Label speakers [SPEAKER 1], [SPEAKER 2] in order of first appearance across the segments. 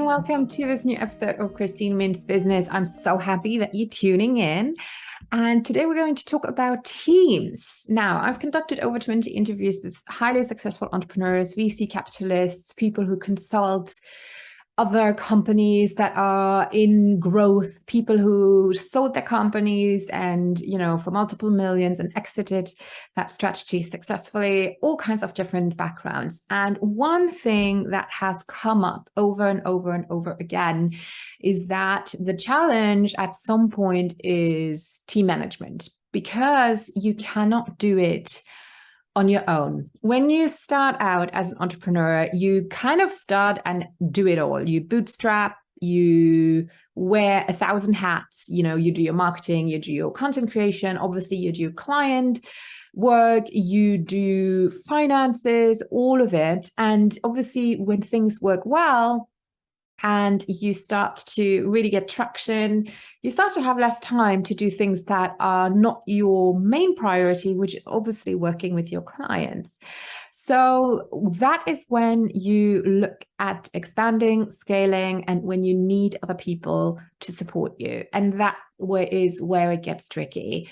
[SPEAKER 1] and welcome to this new episode of Christine Mint's Business. I'm so happy that you're tuning in. And today we're going to talk about teams. Now, I've conducted over 20 interviews with highly successful entrepreneurs, VC capitalists, people who consult other companies that are in growth, people who sold their companies and, for multiple millions and exited that strategy successfully, all kinds of different backgrounds. And one thing that has come up over and over and over again is that the challenge at some point is team management, because you cannot do it on your own. When you start out as an entrepreneur, you kind of start and do it all. You bootstrap, you wear 1,000 hats, you do your marketing, you do your content creation, obviously you do client work, you do finances, all of it. And obviously when things work well, and you start to really get traction, you start to have less time to do things that are not your main priority, which is obviously working with your clients. So that is when you look at expanding, scaling, and when you need other people to support you. And that is where it gets tricky.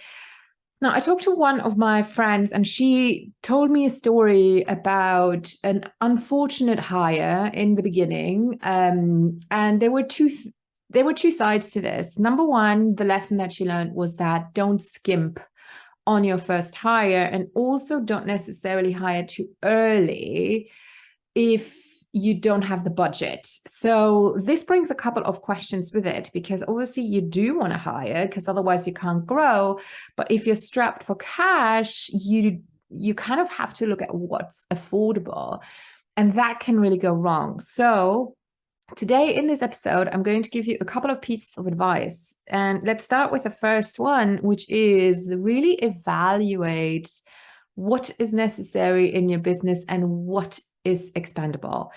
[SPEAKER 1] Now, I talked to one of my friends and she told me a story about an unfortunate hire in the beginning. And there were two sides to this. Number one, the lesson that she learned was that don't skimp on your first hire, and also don't necessarily hire too early if you don't have the budget. So this brings a couple of questions with it, because obviously you do want to hire because otherwise you can't grow. But if you're strapped for cash, you kind of have to look at what's affordable, and that can really go wrong. So today in this episode, I'm going to give you a couple of pieces of advice. And let's start with the first one, which is really evaluate what is necessary in your business and what is expandable.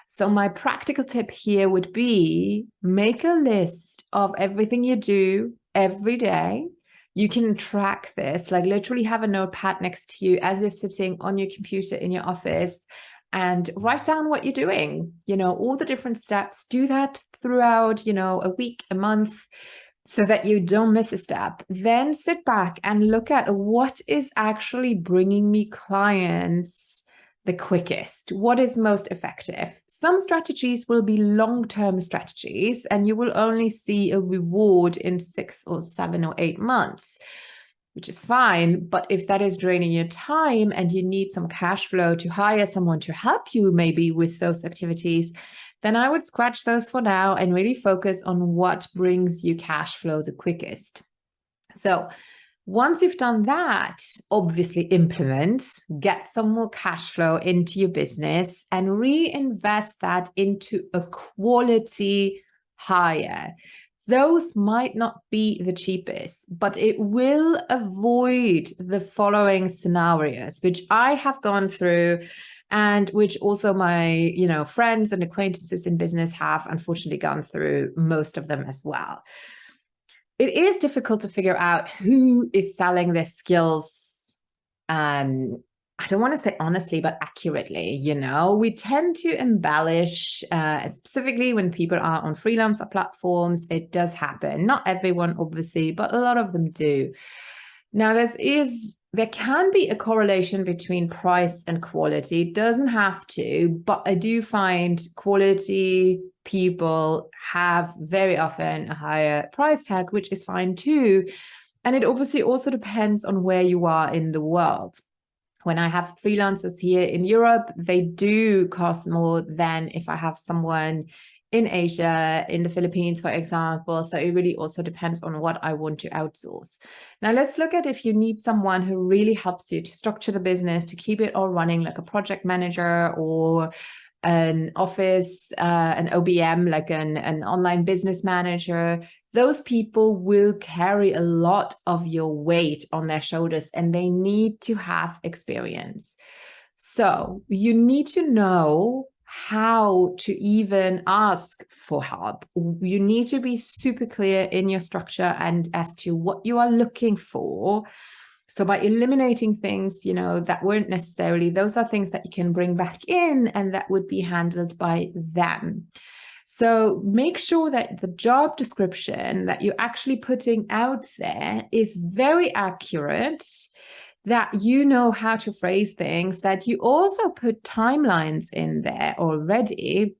[SPEAKER 1] So my practical tip here would be make a list of everything you do every day. You can track this, like literally have a notepad next to you as you're sitting on your computer in your office and write down what you're doing, all the different steps. Do that throughout, a week, a month, so that you don't miss a step. Then sit back and look at what is actually bringing me clients the quickest, what is most effective. Some strategies will be long-term strategies and you will only see a reward in 6 or 7 or 8 months, which is fine. But if that is draining your time and you need some cash flow to hire someone to help you maybe with those activities, then I would scratch those for now and really focus on what brings you cash flow the quickest. So once you've done that, obviously implement, get some more cash flow into your business and reinvest that into a quality hire. Those might not be the cheapest, but it will avoid the following scenarios, which I have gone through and which also my, friends and acquaintances in business have unfortunately gone through, most of them as well. It is difficult to figure out who is selling their skills. I don't want to say honestly, but accurately. We tend to embellish, specifically when people are on freelancer platforms. It does happen. Not everyone, obviously, but a lot of them do. Now, there can be a correlation between price and quality. It doesn't have to, but I do find quality people have very often a higher price tag, which is fine too. And it obviously also depends on where you are in the world. When I have freelancers here in Europe, they do cost more than if I have someone in Asia, in the Philippines, for example. So it really also depends on what I want to outsource. Now let's look at if you need someone who really helps you to structure the business, to keep it all running, like a project manager or an office, an OBM, like an online business manager. Those people will carry a lot of your weight on their shoulders and they need to have experience. So you need to know how to even ask for help. You need to be super clear in your structure and as to what you are looking for. So by eliminating things, that weren't necessarily, those are things that you can bring back in and that would be handled by them. So make sure that the job description that you're actually putting out there is very accurate, that you know how to phrase things, that you also put timelines in there already,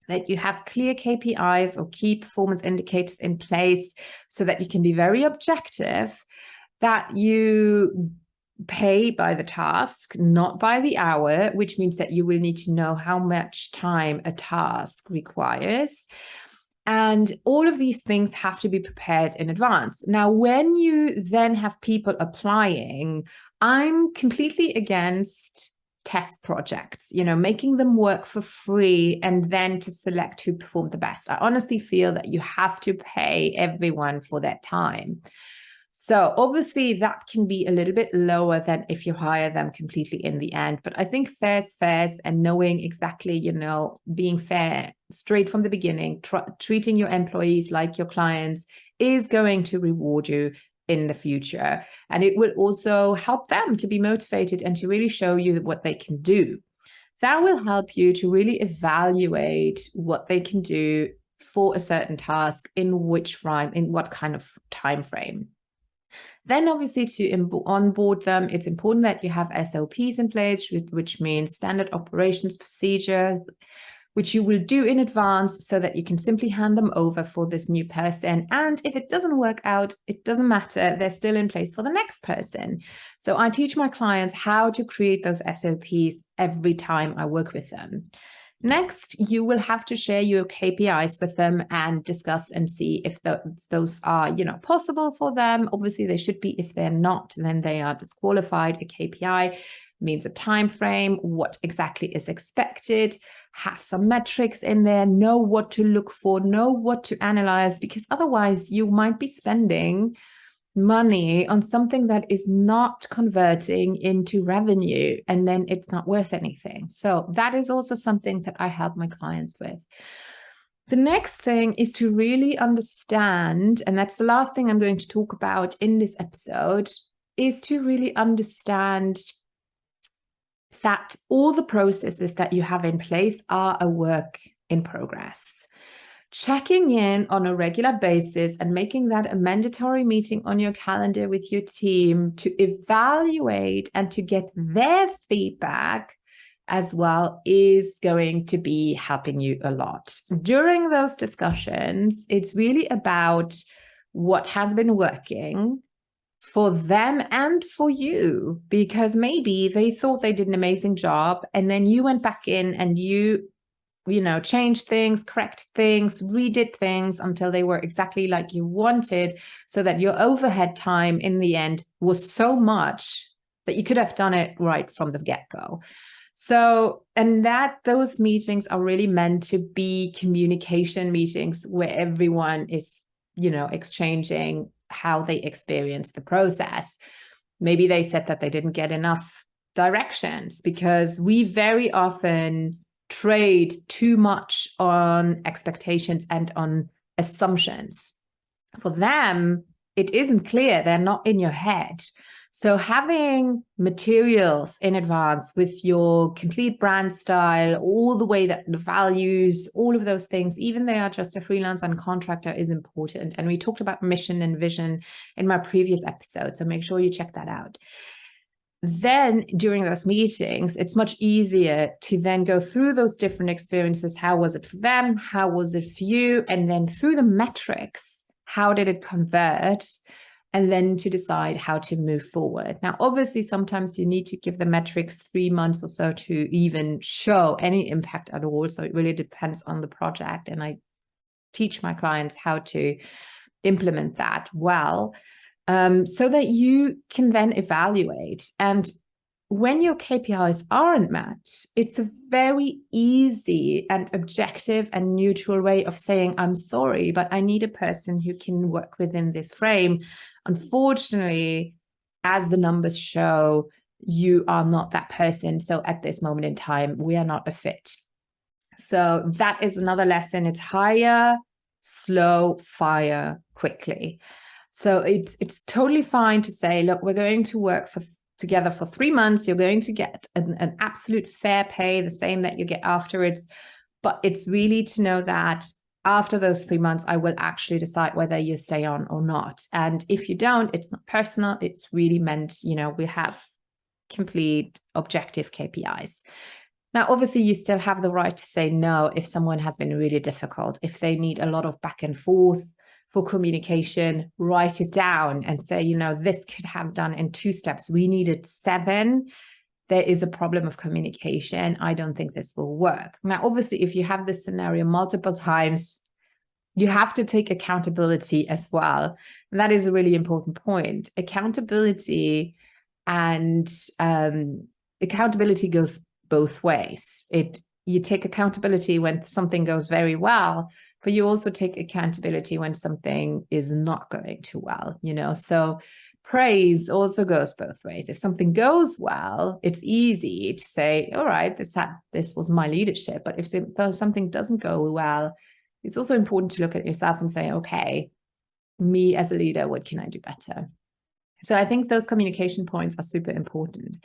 [SPEAKER 1] that you have clear KPIs or key performance indicators in place so that you can be very objective, that you pay by the task, not by the hour, which means that you will need to know how much time a task requires. And all of these things have to be prepared in advance. Now, when you then have people applying, I'm completely against test projects, making them work for free and then to select who performed the best. I honestly feel that you have to pay everyone for their time. So obviously that can be a little bit lower than if you hire them completely in the end. But I think fair's fair, and knowing exactly, being fair straight from the beginning, treating your employees like your clients is going to reward you in the future. And it will also help them to be motivated and to really show you what they can do. That will help you to really evaluate what they can do for a certain task in what kind of time frame. Then obviously to onboard them, it's important that you have SOPs in place, which means standard operations procedure, which you will do in advance so that you can simply hand them over for this new person. And if it doesn't work out, it doesn't matter. They're still in place for the next person. So I teach my clients how to create those SOPs every time I work with them. Next, you will have to share your KPIs with them and discuss and see if those are, possible for them. Obviously, they should be. If they're not, then they are disqualified. A KPI means a time frame, what exactly is expected, have some metrics in there, know what to look for, know what to analyze, because otherwise you might be spending money on something that is not converting into revenue, and then it's not worth anything. So that is also something that I help my clients with. The next thing is to really understand, and that's the last thing I'm going to talk about in this episode, is to really understand that all the processes that you have in place are a work in progress. Checking in on a regular basis and making that a mandatory meeting on your calendar with your team to evaluate and to get their feedback as well is going to be helping you a lot. During those discussions, it's really about what has been working for them and for you, because maybe they thought they did an amazing job and then you went back in and you change things, correct things, redid things until they were exactly like you wanted, so that your overhead time in the end was so much that you could have done it right from the get-go. So, and those meetings are really meant to be communication meetings where everyone is, exchanging how they experience the process. Maybe they said that they didn't get enough directions, because we very often trade too much on expectations and on assumptions. For them, it isn't clear. They're not in your head. So having materials in advance with your complete brand style, all the way that the values, all of those things, even they are just a freelancer and contractor, is important. And we talked about mission and vision in my previous episode, so make sure you check that out. Then during those meetings, it's much easier to then go through those different experiences. How was it for them? How was it for you? And then through the metrics, how did it convert? And then to decide how to move forward. Now, obviously, sometimes you need to give the metrics 3 months or so to even show any impact at all. So it really depends on the project. And I teach my clients how to implement that well. So that you can then evaluate. And when your KPIs aren't met, it's a very easy and objective and neutral way of saying, I'm sorry, but I need a person who can work within this frame. Unfortunately, as the numbers show, you are not that person. So at this moment in time, we are not a fit. So that is another lesson. It's hire, slow, fire quickly. So it's totally fine to say, look, we're going to work together for 3 months. You're going to get an absolute fair pay, the same that you get afterwards. But it's really to know that after those 3 months, I will actually decide whether you stay on or not. And if you don't, it's not personal. It's really meant, we have complete objective KPIs. Now, obviously, you still have the right to say no if someone has been really difficult, if they need a lot of back and forth for communication, write it down and say, this could have done in 2 steps. We needed 7. There is a problem of communication. I don't think this will work. Now, obviously, if you have this scenario multiple times, you have to take accountability as well. And that is a really important point. Accountability and accountability goes both ways. You take accountability when something goes very well, but you also take accountability when something is not going too well, So praise also goes both ways. If something goes well, it's easy to say, all right, this was my leadership. But if something doesn't go well, it's also important to look at yourself and say, okay, me as a leader, what can I do better? So I think those communication points are super important.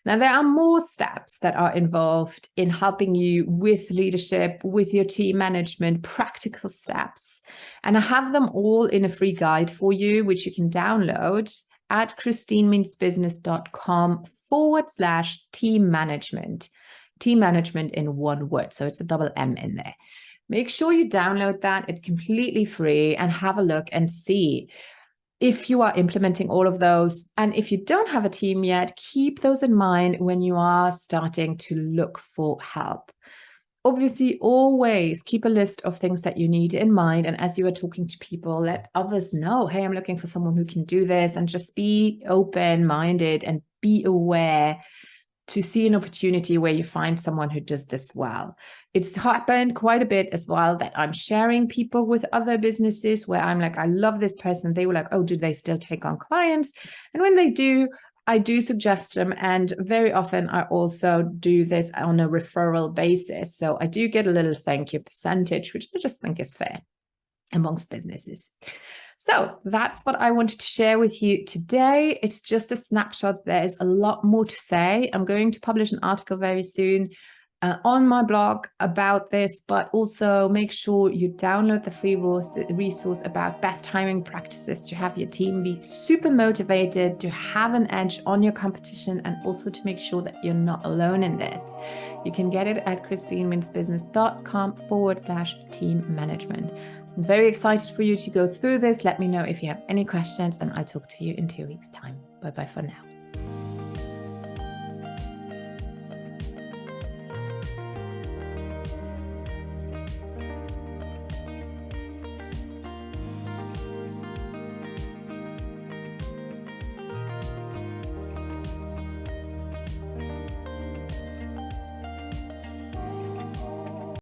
[SPEAKER 1] Now, there are more steps that are involved in helping you with leadership, with your team management, practical steps. And I have them all in a free guide for you, which you can download at christinemeansbusiness.com/team management. Team management in one word. So it's a double M in there. Make sure you download that. It's completely free, and have a look and see if you are implementing all of those. And if you don't have a team yet, keep those in mind when you are starting to look for help. Obviously, always keep a list of things that you need in mind. And as you are talking to people, let others know, hey, I'm looking for someone who can do this, and just be open-minded and be aware to see an opportunity where you find someone who does this well. It's happened quite a bit as well that I'm sharing people with other businesses where I'm like, I love this person. They were like, oh, do they still take on clients? And when they do, I do suggest them. And very often I also do this on a referral basis. So I do get a little thank you percentage, which I just think is fair amongst businesses. So that's what I wanted to share with you today. It's just a snapshot. There is a lot more to say. I'm going to publish an article very soon on my blog about this, but also make sure you download the free resource about best hiring practices to have your team be super motivated, to have an edge on your competition, and also to make sure that you're not alone in this. You can get it at christinemeansbusiness.com/team management. I'm very excited for you to go through this. Let me know if you have any questions, and I'll talk to you in 2 weeks' time. Bye-bye for now.